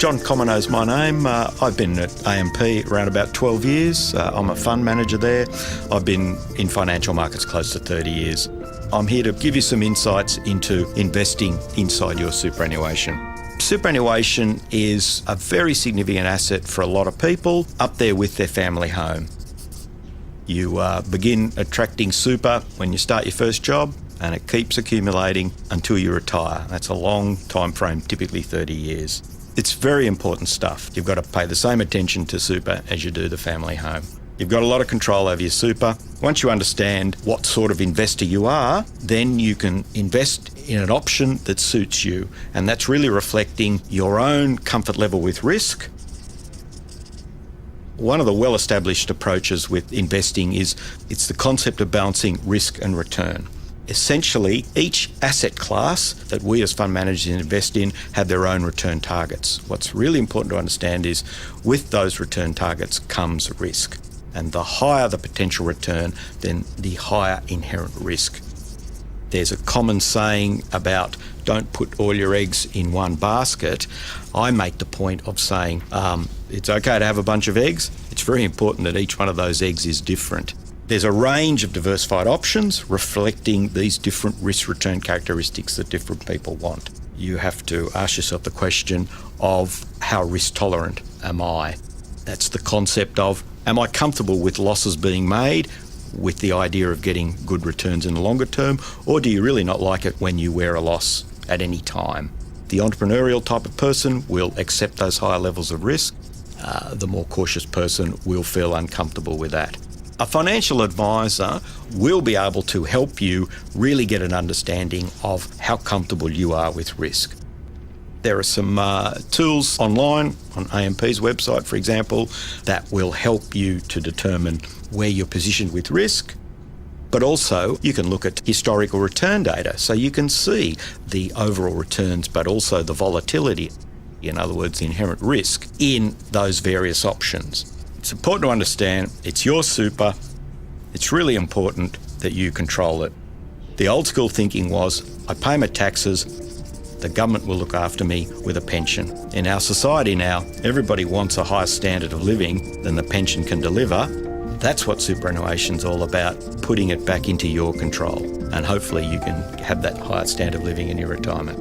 John Commono's my name. I've been at AMP around about 12 years. I'm a fund manager there. I've been in financial markets close to 30 years. I'm here to give you some insights into investing inside your superannuation. Superannuation is a very significant asset for a lot of people up there with their family home. You begin attracting super when you start your first job, and it keeps accumulating until you retire. That's a long time frame, typically 30 years. It's very important stuff. You've got to pay the same attention to super as you do the family home. You've got a lot of control over your super. Once you understand what sort of investor you are, then you can invest in an option that suits you, and that's really reflecting your own comfort level with risk. One of the well-established approaches with investing is it's the concept of balancing risk and return. Essentially, each asset class that we as fund managers invest in have their own return targets. What's really important to understand is with those return targets comes risk. And the higher the potential return, then the higher inherent risk. There's a common saying about don't put all your eggs in one basket. I make the point of saying it's okay to have a bunch of eggs. It's very important that each one of those eggs is different. There's a range of diversified options reflecting these different risk-return characteristics that different people want. You have to ask yourself the question of how risk-tolerant am I? That's the concept of, am I comfortable with losses being made with the idea of getting good returns in the longer term, or do you really not like it when you wear a loss at any time? The entrepreneurial type of person will accept those higher levels of risk. The more cautious person will feel uncomfortable with that. A financial advisor will be able to help you really get an understanding of how comfortable you are with risk. There are some tools online on AMP's website, for example, that will help you to determine where you're positioned with risk. But also you can look at historical return data, so you can see the overall returns, but also the volatility, in other words, the inherent risk in those various options. It's important to understand it's your super. It's really important that you control it. The old school thinking was, I pay my taxes, the government will look after me with a pension. In our society now, everybody wants a higher standard of living than the pension can deliver. That's what superannuation's all about, putting it back into your control. And hopefully you can have that higher standard of living in your retirement.